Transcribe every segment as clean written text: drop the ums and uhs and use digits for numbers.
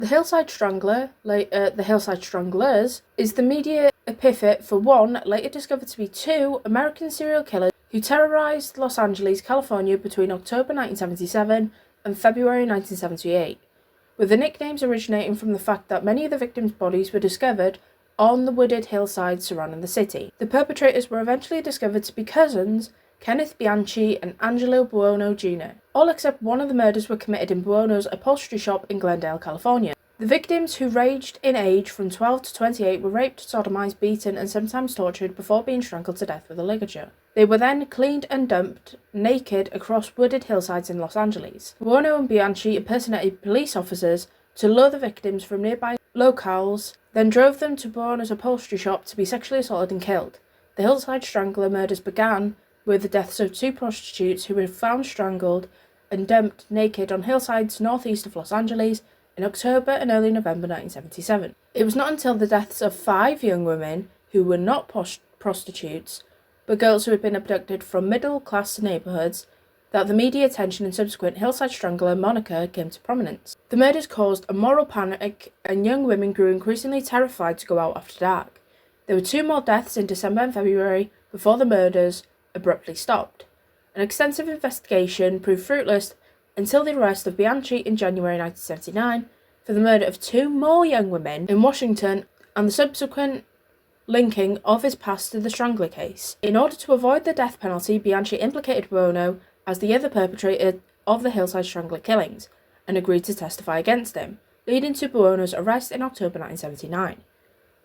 The Hillside Stranglers, is the media epithet for one, later discovered to be two, American serial killers who terrorized Los Angeles, California between October 1977 and February 1978, with the nicknames originating from the fact that many of the victims' bodies were discovered on the wooded hillsides surrounding the city. The perpetrators were eventually discovered to be cousins, Kenneth Bianchi and Angelo Buono Jr. All except one of the murders were committed in Buono's upholstery shop in Glendale, California. The victims, who ranged in age from 12 to 28, were raped, sodomized, beaten, and sometimes tortured before being strangled to death with a ligature. They were then cleaned and dumped naked across wooded hillsides in Los Angeles. Buono and Bianchi impersonated police officers to lure the victims from nearby locales, then drove them to Buono's upholstery shop to be sexually assaulted and killed. The Hillside Strangler murders began with the deaths of two prostitutes who were found strangled and dumped naked on hillsides northeast of Los Angeles in October and early November 1977. It was not until the deaths of 5 young women who were not prostitutes, but girls who had been abducted from middle-class neighborhoods, that the media attention and subsequent Hillside Strangler moniker came to prominence. The murders caused a moral panic, and young women grew increasingly terrified to go out after dark. There were 2 more deaths in December and February before the murders abruptly stopped. An extensive investigation proved fruitless until the arrest of Bianchi in January 1979 for the murder of 2 more young women in Washington and the subsequent linking of his past to the Strangler case. In order to avoid the death penalty, Bianchi implicated Buono as the other perpetrator of the Hillside Strangler killings and agreed to testify against him, leading to Buono's arrest in October 1979.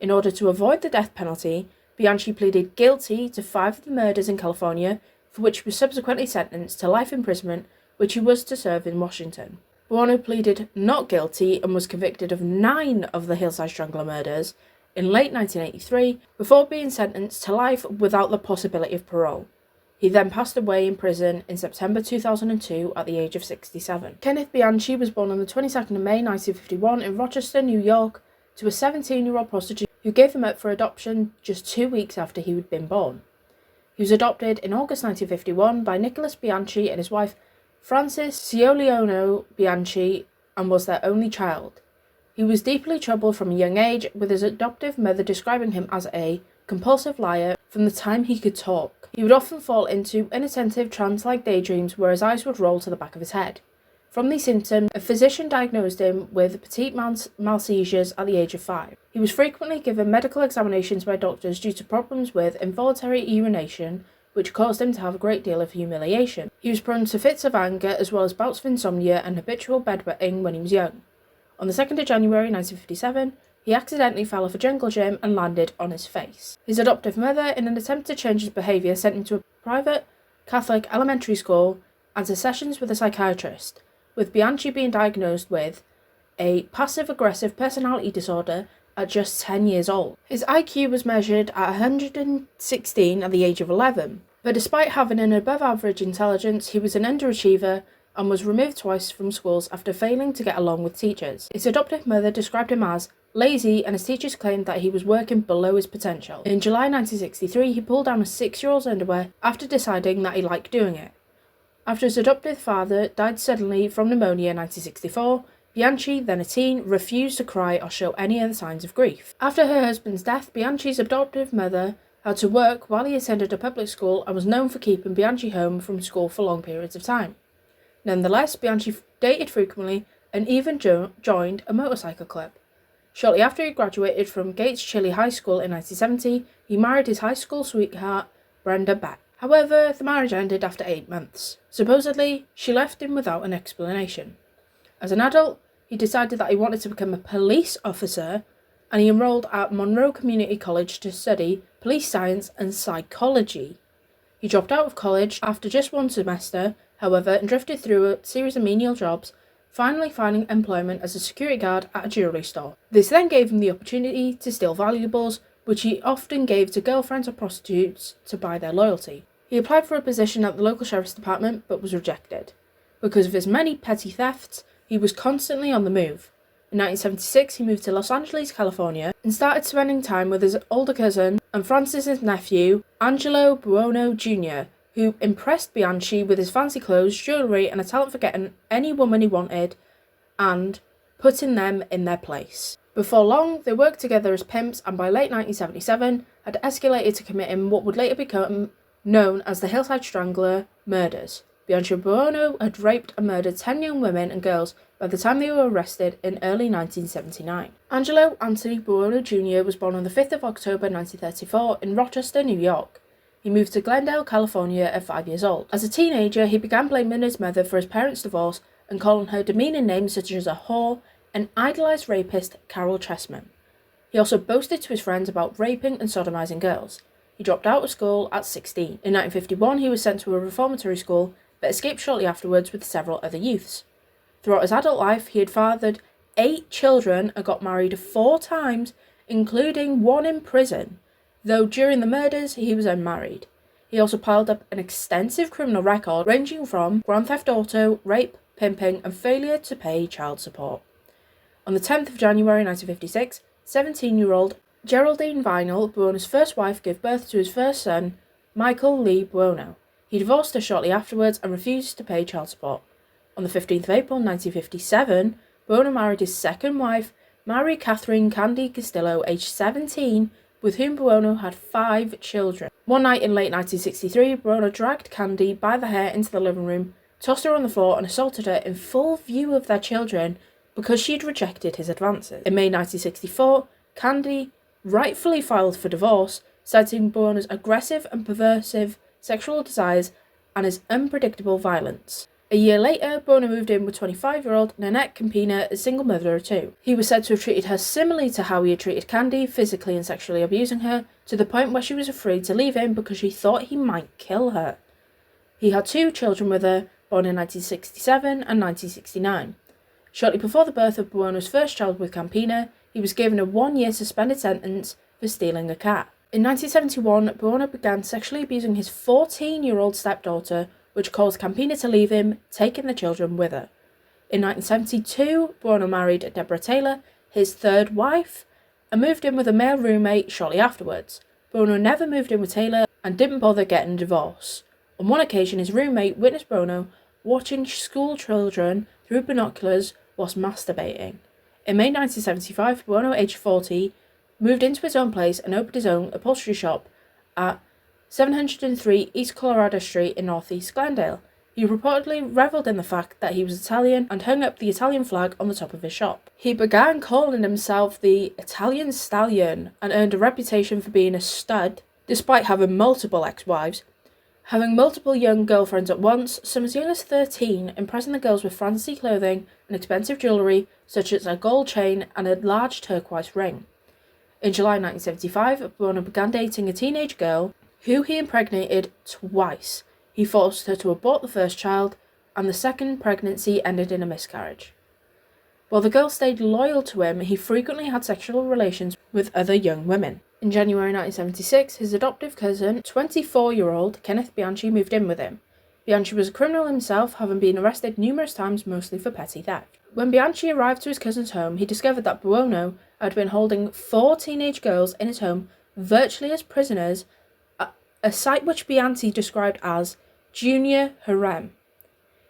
In order to avoid the death penalty, Bianchi pleaded guilty to 5 of the murders in California, for which he was subsequently sentenced to life imprisonment, which he was to serve in Washington. Buono pleaded not guilty and was convicted of 9 of the Hillside Strangler murders in late 1983, before being sentenced to life without the possibility of parole. He then passed away in prison in September 2002 at the age of 67. Kenneth Bianchi was born on the 22nd of May 1951 in Rochester, New York, to a 17-year-old prostitute who gave him up for adoption just 2 weeks after he had been born. He was adopted in August 1951 by Nicholas Bianchi and his wife Frances Cioliano Bianchi, and was their only child. He was deeply troubled from a young age, with his adoptive mother describing him as a compulsive liar from the time he could talk. He would often fall into inattentive trance-like daydreams where his eyes would roll to the back of his head. From these symptoms, a physician diagnosed him with petite mal seizures at the age of 5. He was frequently given medical examinations by doctors due to problems with involuntary urination, which caused him to have a great deal of humiliation. He was prone to fits of anger as well as bouts of insomnia and habitual bedwetting when he was young. On the 2nd of January 1957, he accidentally fell off a jungle gym and landed on his face. His adoptive mother, in an attempt to change his behaviour, sent him to a private Catholic elementary school and to sessions with a psychiatrist, with Bianchi being diagnosed with a passive-aggressive personality disorder at just 10 years old. His IQ was measured at 116 at the age of 11, but despite having an above-average intelligence, he was an underachiever and was removed twice from schools after failing to get along with teachers. His adoptive mother described him as lazy, and his teachers claimed that he was working below his potential. In July 1963, he pulled down a 6-year-old's underwear after deciding that he liked doing it. After his adoptive father died suddenly from pneumonia in 1964, Bianchi, then a teen, refused to cry or show any other signs of grief. After her husband's death, Bianchi's adoptive mother had to work while he attended a public school and was known for keeping Bianchi home from school for long periods of time. Nonetheless, Bianchi dated frequently and even joined a motorcycle club. Shortly after he graduated from Gates Chili High School in 1970, he married his high school sweetheart, Brenda Beck. However, the marriage ended after 8 months. Supposedly, she left him without an explanation. As an adult, he decided that he wanted to become a police officer, and he enrolled at Monroe Community College to study police science and psychology. He dropped out of college after just 1 semester, however, and drifted through a series of menial jobs, finally finding employment as a security guard at a jewellery store. This then gave him the opportunity to steal valuables, which he often gave to girlfriends or prostitutes to buy their loyalty. He applied for a position at the local sheriff's department, but was rejected. Because of his many petty thefts, he was constantly on the move. In 1976, he moved to Los Angeles, California, and started spending time with his older cousin and Francis's nephew, Angelo Buono Jr., who impressed Bianchi with his fancy clothes, jewellery, and a talent for getting any woman he wanted, and putting them in their place. Before long, they worked together as pimps, and by late 1977 had escalated to committing what would later become known as the Hillside Strangler murders. Bianchi Buono had raped and murdered 10 young women and girls by the time they were arrested in early 1979. Angelo Anthony Buono Jr. was born on the 5th of October 1934 in Rochester, New York. He moved to Glendale, California at 5 years old. As a teenager, he began blaming his mother for his parents' divorce and calling her demeaning names such as a whore and idolized rapist Carol Chessman. He also boasted to his friends about raping and sodomizing girls. He dropped out of school at 16. In 1951, he was sent to a reformatory school, but escaped shortly afterwards with several other youths. Throughout his adult life, he had fathered 8 children and got married 4 times, including 1 in prison, though during the murders he was unmarried. He also piled up an extensive criminal record ranging from grand theft auto, rape, pimping, and failure to pay child support. On the 10th of January 1956, 17-year-old Geraldine Vinyl, Buono's first wife, gave birth to his first son, Michael Lee Buono. He divorced her shortly afterwards and refused to pay child support. On the 15th of April 1957, Buono married his second wife, Mary Catherine Candy Castillo, aged 17, with whom Buono had 5 children. One night in late 1963, Buono dragged Candy by the hair into the living room, tossed her on the floor and assaulted her in full view of their children because she had rejected his advances. In May 1964, Candy rightfully filed for divorce, citing Buono's aggressive and perversive sexual desires and his unpredictable violence. A year later, Buono moved in with 25-year-old Nanette Campina, a single mother of 2. He was said to have treated her similarly to how he had treated Candy, physically and sexually abusing her, to the point where she was afraid to leave him because she thought he might kill her. He had 2 children with her, born in 1967 and 1969. Shortly before the birth of Buono's first child with Campina, he was given a 1-year suspended sentence for stealing a cat. In 1971, Buono began sexually abusing his 14-year-old stepdaughter, which caused Campina to leave him, taking the children with her. In 1972, Buono married Deborah Taylor, his 3rd wife, and moved in with a male roommate shortly afterwards. Buono never moved in with Taylor and didn't bother getting a divorce. On one occasion, his roommate witnessed Buono watching school children through binoculars whilst masturbating. In May 1975, Buono, aged 40, moved into his own place and opened his own upholstery shop at 703 East Colorado Street in northeast Glendale. He reportedly revelled in the fact that he was Italian and hung up the Italian flag on the top of his shop. He began calling himself the Italian Stallion and earned a reputation for being a stud, despite having multiple ex-wives. Having multiple young girlfriends at once, some as young as 13, impressing the girls with fancy clothing and expensive jewellery such as a gold chain and a large turquoise ring. In July 1975, Buono began dating a teenage girl who he impregnated twice. He forced her to abort the first child, and the second pregnancy ended in a miscarriage. While the girl stayed loyal to him, he frequently had sexual relations with other young women. In January 1976, his adoptive cousin, 24-year-old Kenneth Bianchi, moved in with him. Bianchi was a criminal himself, having been arrested numerous times, mostly for petty theft. When Bianchi arrived to his cousin's home, he discovered that Buono had been holding 4 teenage girls in his home virtually as prisoners, a sight which Bianchi described as junior harem.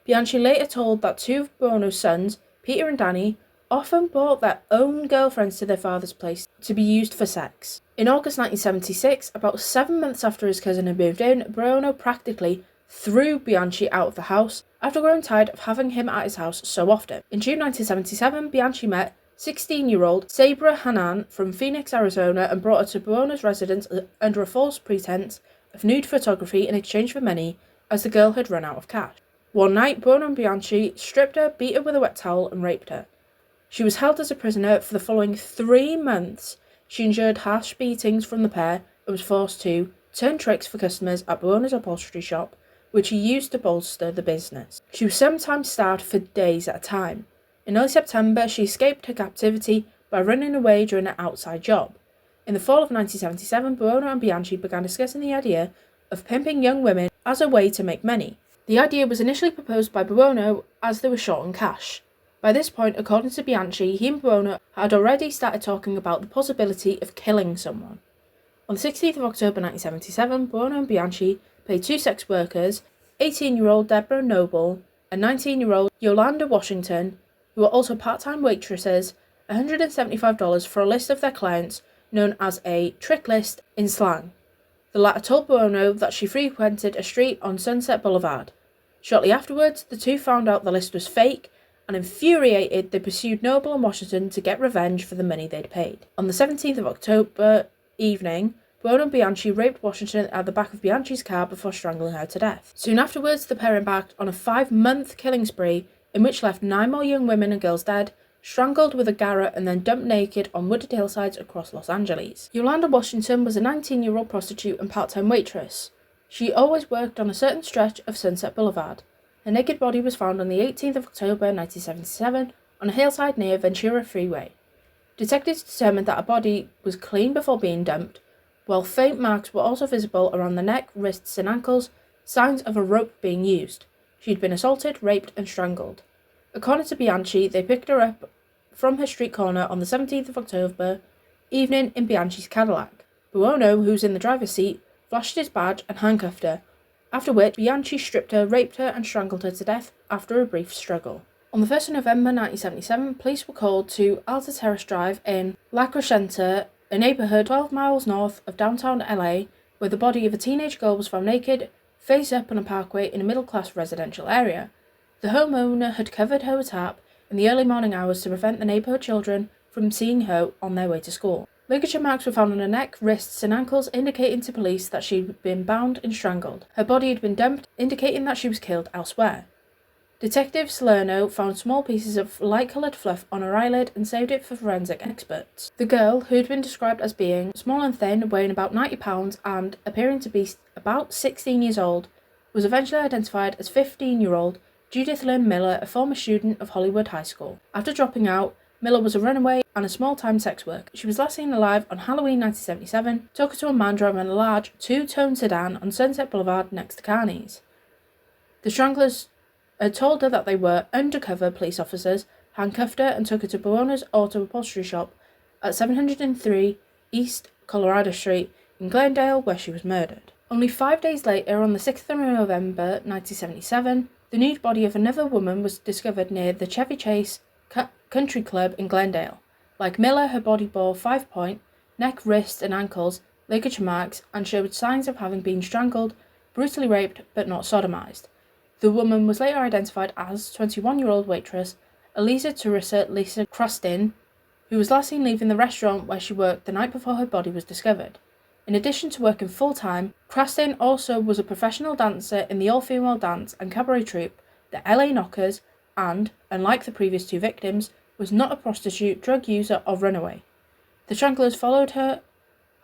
Bianchi later told that 2 of Buono's sons, Peter and Danny, often brought their own girlfriends to their father's place to be used for sex. In August 1976, about 7 months after his cousin had moved in, Buono practically threw Bianchi out of the house after growing tired of having him at his house so often. In June 1977, Bianchi met 16-year-old Sabra Hanan from Phoenix, Arizona, and brought her to Buono's residence under a false pretense of nude photography in exchange for money, as the girl had run out of cash. One night, Buono and Bianchi stripped her, beat her with a wet towel, and raped her. She was held as a prisoner for the following 3 months. She endured harsh beatings from the pair and was forced to turn tricks for customers at Buono's upholstery shop, which he used to bolster the business. She was sometimes starved for days at a time. In early September, she escaped her captivity by running away during an outside job. In the fall of 1977, Buono and Bianchi began discussing the idea of pimping young women as a way to make money. The idea was initially proposed by Buono as they were short on cash. By this point, according to Bianchi, he and Buono had already started talking about the possibility of killing someone. On the 16th of October 1977, Buono and Bianchi paid 2 sex workers, 18-year-old Deborah Noble and 19-year-old Yolanda Washington, who were also part-time waitresses, $175 for a list of their clients known as a trick list in slang. The latter told Buono that she frequented a street on Sunset Boulevard. Shortly afterwards, the two found out the list was fake, and infuriated, they pursued Noble and Washington to get revenge for the money they'd paid. On the 17th of October evening, Buono and Bianchi raped Washington at the back of Bianchi's car before strangling her to death. Soon afterwards, the pair embarked on a 5-month killing spree in which left 9 more young women and girls dead, strangled with a garrote and then dumped naked on wooded hillsides across Los Angeles. Yolanda Washington was a 19-year-old prostitute and part-time waitress. She always worked on a certain stretch of Sunset Boulevard. Her naked body was found on the 18th of October 1977 on a hillside near Ventura Freeway. Detectives determined that her body was clean before being dumped, while faint marks were also visible around the neck, wrists and ankles, signs of a rope being used. She had been assaulted, raped and strangled. According to Bianchi, they picked her up from her street corner on the 17th of October evening in Bianchi's Cadillac. Buono, who was in the driver's seat, flashed his badge and handcuffed her, after which Bianchi stripped her, raped her and strangled her to death after a brief struggle. On the 1st of November 1977, police were called to Alta Terrace Drive in La Crescenta, a neighbourhood 12 miles north of downtown LA, where the body of a teenage girl was found naked, face up on a parkway in a middle-class residential area. The homeowner had covered her with tarp in the early morning hours to prevent the neighbourhood children from seeing her on their way to school. Ligature marks were found on her neck, wrists and ankles, indicating to police that she had been bound and strangled. Her body had been dumped, indicating that she was killed elsewhere. Detective Salerno found small pieces of light-coloured fluff on her eyelid and saved it for forensic experts. The girl, who had been described as being small and thin, weighing about 90 pounds and appearing to be about 16 years old, was eventually identified as 15-year-old Judith Lynn Miller, a former student of Hollywood High School. After dropping out, Miller was a runaway and a small-time sex worker. She was last seen alive on Halloween 1977, talking to a man driving a large two-tone sedan on Sunset Boulevard next to Carney's. The stranglers had told her that they were undercover police officers, handcuffed her and took her to Buono's auto upholstery shop at 703 East Colorado Street in Glendale, where she was murdered. Only 5 days later, on the 6th of November 1977, the nude body of another woman was discovered near the Chevy Chase Country Club in Glendale. Like Miller, her body bore 5-point, neck, wrist and ankles ligature marks and showed signs of having been strangled, brutally raped but not sodomized. The woman was later identified as 21-year-old waitress Elisa Teresa Lisa Crustin, who was last seen leaving the restaurant where she worked the night before her body was discovered. In addition to working full-time, Crustin also was a professional dancer in the all-female dance and cabaret troupe, the LA Knockers, and, unlike the previous 2 victims, was not a prostitute, drug user or runaway. The stranglers followed her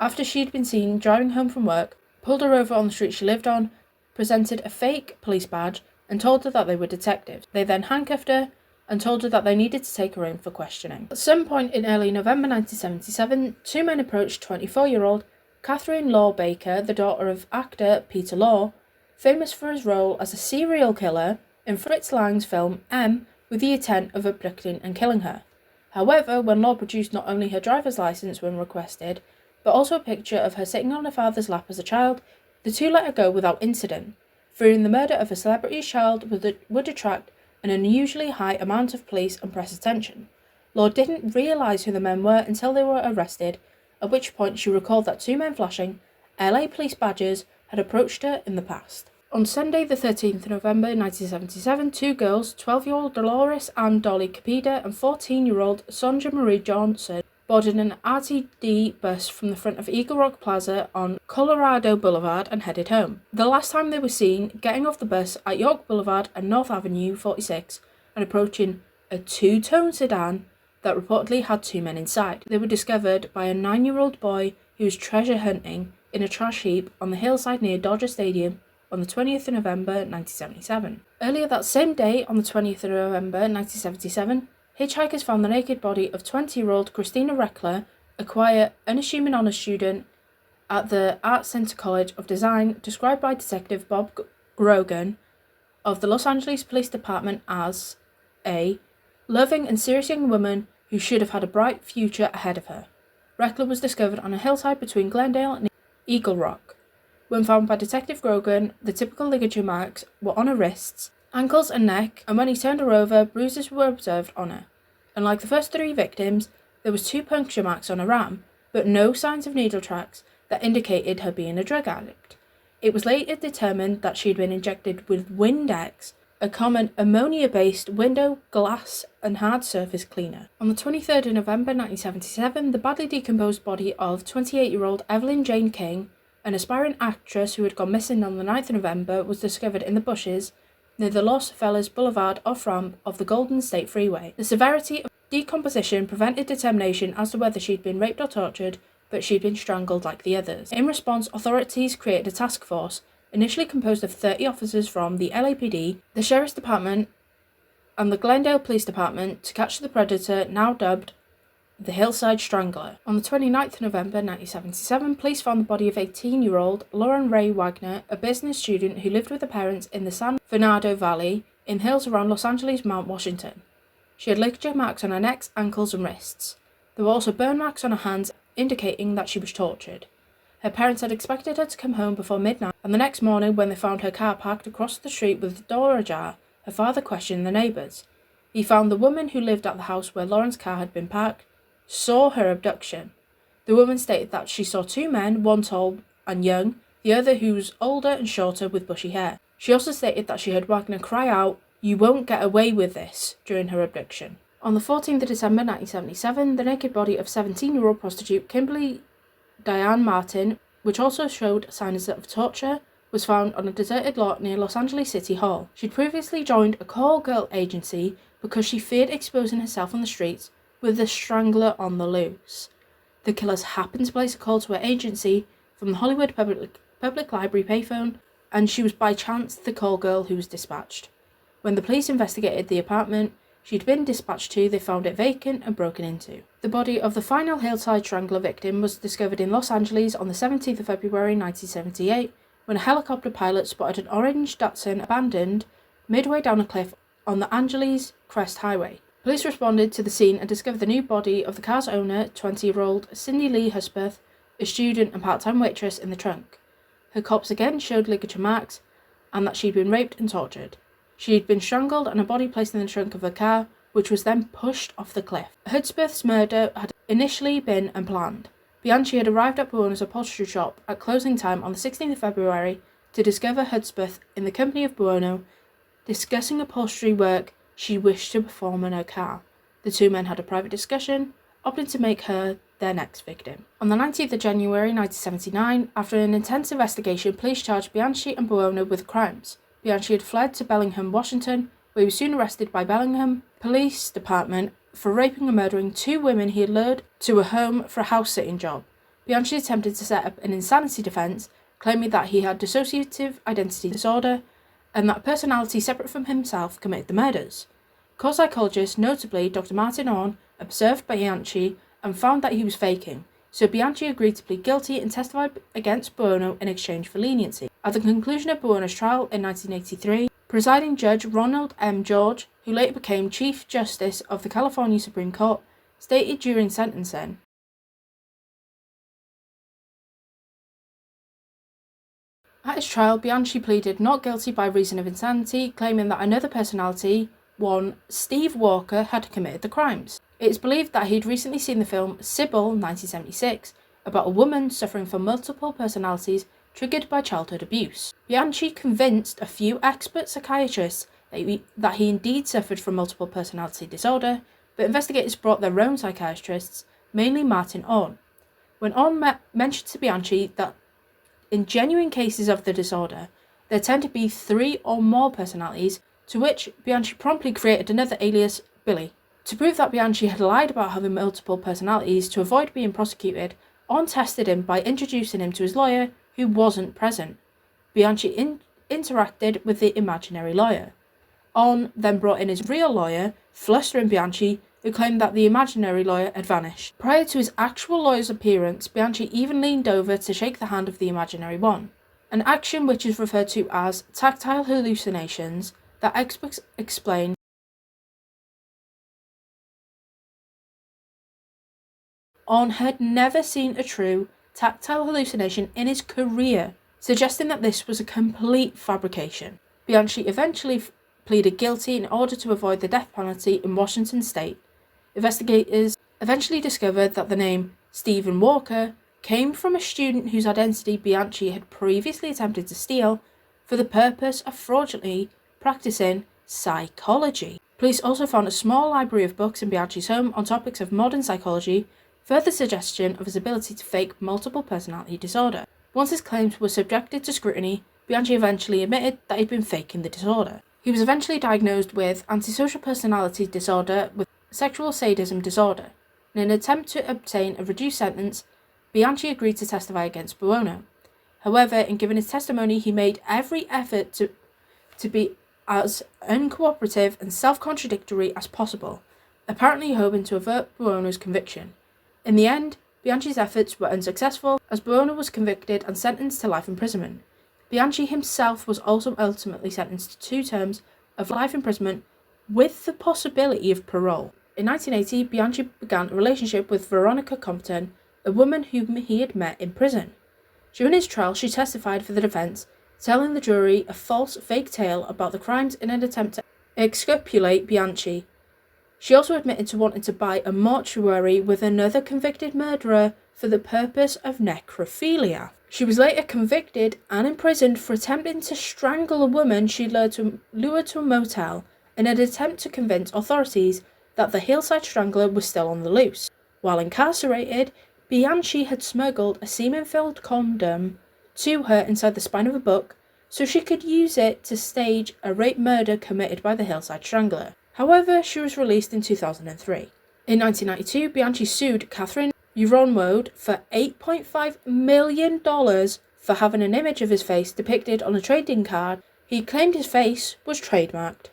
after she had been seen driving home from work, pulled her over on the street she lived on, presented a fake police badge and told her that they were detectives. They then handcuffed her and told her that they needed to take her in for questioning. At some point in early November 1977, 2 men approached 24-year-old Catherine Law Baker, the daughter of actor Peter Law, famous for his role as a serial killer in Fritz Lang's film M, with the intent of abducting and killing her. However, when Law produced not only her driver's license when requested, but also a picture of her sitting on her father's lap as a child, the two let her go without incident, fearing the murder of a celebrity's child would attract an unusually high amount of police and press attention. Law didn't realise who the men were until they were arrested, at which point she recalled that 2 men flashing LA police badges had approached her in the past. On Sunday, the 13th of November 1977, 2 girls, 12-year-old Dolores Ann Dolly Capida and 14-year-old Sonja Marie Johnson, boarded an RTD bus from the front of Eagle Rock Plaza on Colorado Boulevard and headed home. The last time they were seen getting off the bus at York Boulevard and North Avenue 46 and approaching a 2-tone sedan that reportedly had 2 men inside. They were discovered by a 9-year-old boy who was treasure hunting in a trash heap on the hillside near Dodger Stadium on the 20th of November 1977. Earlier that same day, on the 20th of November 1977, hitchhikers found the naked body of 20-year-old Christina Reckler, a quiet, unassuming honor student at the Art Center College of Design, described by Detective Bob Grogan of the Los Angeles Police Department as a loving and serious young woman who should have had a bright future ahead of her. Reckler was discovered on a hillside between Glendale and Eagle Rock. When found by Detective Grogan, the typical ligature marks were on her wrists, ankles and neck, and when he turned her over, bruises were observed on her. Unlike the first 3 victims, there was 2 puncture marks on her arm, but no signs of needle tracks that indicated her being a drug addict. It was later determined that she had been injected with Windex, a common ammonia-based window, glass and hard surface cleaner. On the 23rd of November 1977, the badly decomposed body of 28-year-old Evelyn Jane King, an aspiring actress who had gone missing on the 9th of November, was discovered in the bushes near the Los Feliz Boulevard off-ramp of the Golden State Freeway. The severity of decomposition prevented determination as to whether she'd been raped or tortured, but she'd been strangled like the others. In response, authorities created a task force, initially composed of 30 officers from the LAPD, the Sheriff's Department, and the Glendale Police Department, to catch the predator, now dubbed the Hillside Strangler. On the 29th of November 1977, police found the body of 18-year-old Lauren Ray Wagner, a business student who lived with her parents in the San Fernando Valley in hills around Los Angeles, Mount Washington. She had ligature marks on her neck, ankles, and wrists. There were also burn marks on her hands, indicating that she was tortured. Her parents had expected her to come home before midnight, and the next morning, when they found her car parked across the street with the door ajar, her father questioned the neighbours. He found the woman who lived at the house where Lauren's car had been parked saw her abduction. The woman stated that she saw 2 men, one tall and young, the other who was older and shorter with bushy hair. She also stated that she heard Wagner cry out, "You won't get away with this," during her abduction. On the 14th of December 1977, the naked body of 17-year-old prostitute Kimberly Diane Martin, which also showed signs of torture, was found on a deserted lot near Los Angeles City Hall. She'd previously joined a call girl agency because she feared exposing herself on the streets with the strangler on the loose. The killers happened to place a call to her agency from the Hollywood Public Library payphone, and she was by chance the call girl who was dispatched. When the police investigated the apartment she'd been dispatched to, they found it vacant and broken into. The body of the final Hillside Strangler victim was discovered in Los Angeles on the 17th of February 1978, when a helicopter pilot spotted an orange Datsun abandoned midway down a cliff on the Angeles Crest Highway. Police responded to the scene and discovered the new body of the car's owner, 20-year-old Cindy Lee Husbeth, a student and part-time waitress, in the trunk. Her corpse again showed ligature marks, and that she'd been raped and tortured. She had been strangled and her body placed in the trunk of her car, which was then pushed off the cliff. Hudspeth's murder had initially been unplanned. Bianchi had arrived at Buono's upholstery shop at closing time on the 16th of February to discover Hudspeth in the company of Buono, discussing upholstery work she wished to perform in her car. The 2 men had a private discussion, opting to make her their next victim. On the 19th of January 1979, after an intense investigation, police charged Bianchi and Buono with crimes. Bianchi had fled to Bellingham, Washington, where he was soon arrested by Bellingham Police Department for raping and murdering 2 women he had lured to a home for a house-sitting job. Bianchi attempted to set up an insanity defence, claiming that he had dissociative identity disorder and that a personality separate from himself committed the murders. Court psychologists, notably Dr. Martin Orn, observed Bianchi and found that he was faking, so Bianchi agreed to plead guilty and testified against Buono in exchange for leniency. At the conclusion of Buono's trial in 1983, presiding Judge Ronald M. George, who later became Chief Justice of the California Supreme Court, stated during sentencing, at his trial, Bianchi pleaded not guilty by reason of insanity, claiming that another personality, one Steve Walker, had committed the crimes. It is believed that he'd recently seen the film Sybil, 1976, about a woman suffering from multiple personalities triggered by childhood abuse. Bianchi convinced a few expert psychiatrists that he indeed suffered from multiple personality disorder, but investigators brought their own psychiatrists, mainly Martin Orn. When Orn mentioned to Bianchi that in genuine cases of the disorder, there tend to be 3 or more personalities, to which Bianchi promptly created another alias, Billy. To prove that Bianchi had lied about having multiple personalities to avoid being prosecuted, Orn tested him by introducing him to his lawyer, who wasn't present. Bianchi interacted with the imaginary lawyer. Orn then brought in his real lawyer, flustering Bianchi, who claimed that the imaginary lawyer had vanished. Prior to his actual lawyer's appearance, Bianchi even leaned over to shake the hand of the imaginary one, an action which is referred to as tactile hallucinations that experts explain Orn had never seen a true tactile hallucination in his career, suggesting that this was a complete fabrication. Bianchi eventually pleaded guilty in order to avoid the death penalty in Washington state. Investigators eventually discovered that the name Stephen Walker came from a student whose identity Bianchi had previously attempted to steal for the purpose of fraudulently practicing psychology. Police also found a small library of books in Bianchi's home on topics of modern psychology, further suggestion of his ability to fake multiple personality disorder. Once his claims were subjected to scrutiny, Bianchi eventually admitted that he'd been faking the disorder. He was eventually diagnosed with antisocial personality disorder with sexual sadism disorder. In an attempt to obtain a reduced sentence, Bianchi agreed to testify against Buono. However, in giving his testimony, he made every effort to be as uncooperative and self-contradictory as possible, apparently hoping to avert Buono's conviction. In the end, Bianchi's efforts were unsuccessful, as Buono was convicted and sentenced to life imprisonment. Bianchi himself was also ultimately sentenced to 2 terms of life imprisonment with the possibility of parole. In 1980, Bianchi began a relationship with Veronica Compton, a woman whom he had met in prison. During his trial, she testified for the defense, telling the jury a false, fake tale about the crimes in an attempt to exculpate Bianchi. She also admitted to wanting to buy a mortuary with another convicted murderer for the purpose of necrophilia. She was later convicted and imprisoned for attempting to strangle a woman she lured to a motel in an attempt to convince authorities that the hillside strangler was still on the loose. While incarcerated, Bianchi had smuggled a semen-filled condom to her inside the spine of a book so she could use it to stage a rape murder committed by the hillside strangler. However, she was released in 2003. In 1992, Bianchi sued Catherine Uronwode for $8.5 million for having an image of his face depicted on a trading card he claimed his face was trademarked.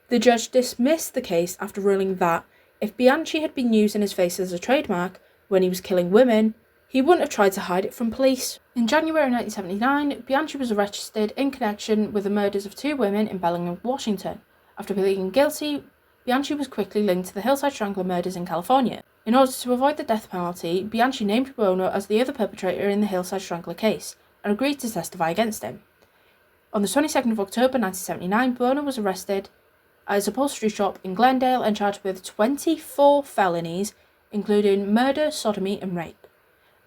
The judge dismissed the case after ruling that if Bianchi had been using his face as a trademark when he was killing women, he wouldn't have tried to hide it from police. In January 1979, Bianchi was arrested in connection with the murders of 2 women in Bellingham, Washington. After pleading guilty, Bianchi was quickly linked to the Hillside Strangler murders in California. In order to avoid the death penalty, Bianchi named Buono as the other perpetrator in the Hillside Strangler case and agreed to testify against him. On the 22nd of October 1979, Buono was arrested at his upholstery shop in Glendale and charged with 24 felonies, including murder, sodomy, and rape.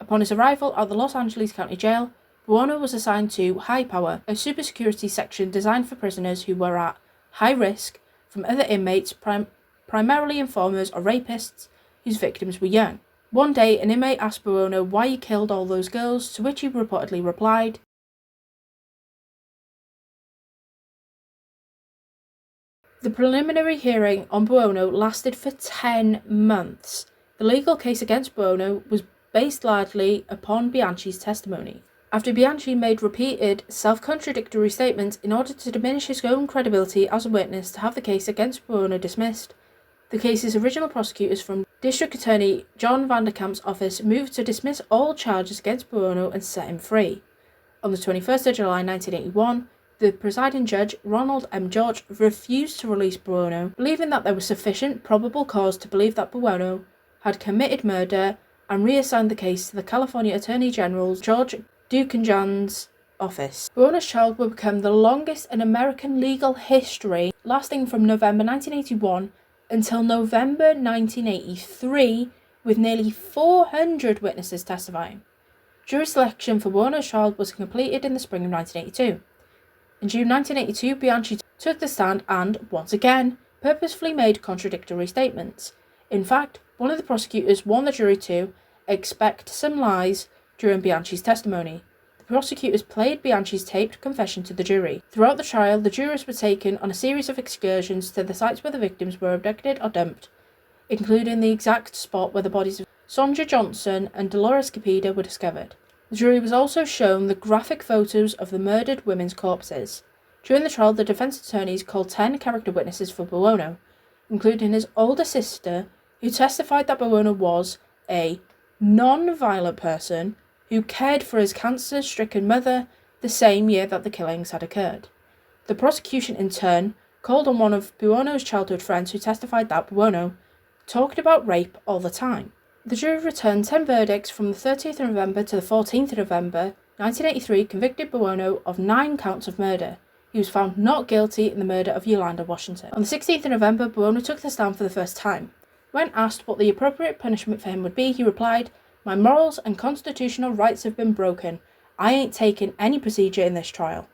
Upon his arrival at the Los Angeles County Jail, Buono was assigned to High Power, a super security section designed for prisoners who were at high risk from other inmates, primarily informers or rapists whose victims were young. One day, an inmate asked Buono why he killed all those girls, to which he reportedly replied, The preliminary hearing on Buono lasted for 10 months. The legal case against Buono was based largely upon Bianchi's testimony. After Bianchi made repeated self-contradictory statements in order to diminish his own credibility as a witness to have the case against Buono dismissed, the case's original prosecutors from District Attorney John Vanderkamp's office moved to dismiss all charges against Buono and set him free. On the 21st of July 1981, the presiding judge, Ronald M. George, refused to release Buono, believing that there was sufficient probable cause to believe that Buono had committed murder, and reassigned the case to the California Attorney General George Dukanjan's office. Buono's trial would become the longest in American legal history, lasting from November 1981 until November 1983, with nearly 400 witnesses testifying. Jury selection for Buono's trial was completed in the spring of 1982. In June 1982, Bianchi took the stand and, once again, purposefully made contradictory statements. In fact, one of the prosecutors warned the jury to expect some lies during Bianchi's testimony. The prosecutors played Bianchi's taped confession to the jury. Throughout the trial, the jurors were taken on a series of excursions to the sites where the victims were abducted or dumped, including the exact spot where the bodies of Sonja Johnson and Dolores Capida were discovered. The jury was also shown the graphic photos of the murdered women's corpses. During the trial, the defense attorneys called 10 character witnesses for Buono, including his older sister, who testified that Buono was a non-violent person who cared for his cancer-stricken mother the same year that the killings had occurred. The prosecution, in turn, called on one of Buono's childhood friends who testified that Buono talked about rape all the time. The jury returned 10 verdicts from the 30th of November to the 14th of November 1983, convicted Buono of 9 counts of murder. he was found not guilty in the murder of Yolanda Washington. On the 16th of November, Buono took the stand for the first time. When asked what the appropriate punishment for him would be, he replied, "My morals and constitutional rights have been broken. I ain't taking any procedure in this trial."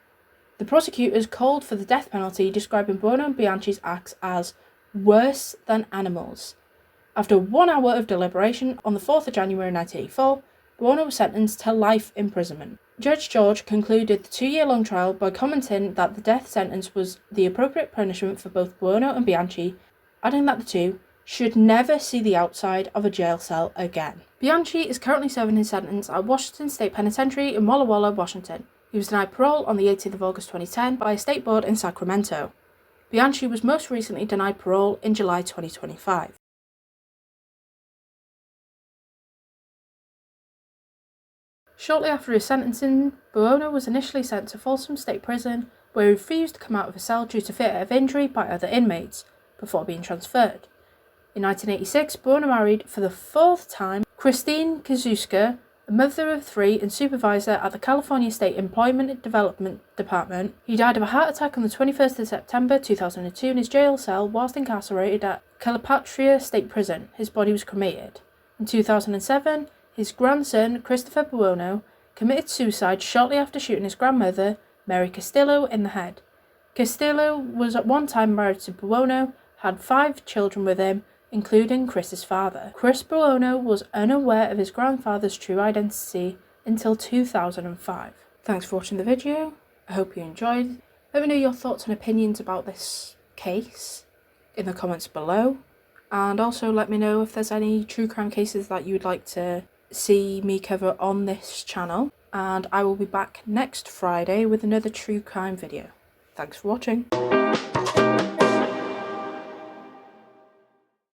The prosecutors called for the death penalty, describing Buono and Bianchi's acts as worse than animals. After 1 hour of deliberation on the 4th of January 1984, Buono was sentenced to life imprisonment. Judge George concluded the 2-year-long trial by commenting that the death sentence was the appropriate punishment for both Buono and Bianchi, adding that the two should never see the outside of a jail cell again. Bianchi is currently serving his sentence at Washington State Penitentiary in Walla Walla, Washington. He was denied parole on the 18th of August 2010 by a state board in Sacramento. Bianchi was most recently denied parole in July 2025. Shortly after his sentencing, Buono was initially sent to Folsom State Prison, where he refused to come out of his cell due to fear of injury by other inmates, before being transferred. In 1986, Buono married for the 4th time Christine Kazuska, a mother of 3 and supervisor at the California State Employment Development Department. He died of a heart attack on the 21st of September 2002 in his jail cell whilst incarcerated at Calipatria State Prison. His body was cremated. In 2007, his grandson, Christopher Buono, committed suicide shortly after shooting his grandmother, Mary Castillo, in the head. Castillo was at one time married to Buono, had 5 children with him, including Chris's father. Chris Buono was unaware of his grandfather's true identity until 2005. Thanks for watching the video. I hope you enjoyed. Let me know your thoughts and opinions about this case in the comments below. And also let me know if there's any true crime cases that you would like to see me cover on this channel. And I will be back next Friday with another true crime video. Thanks for watching.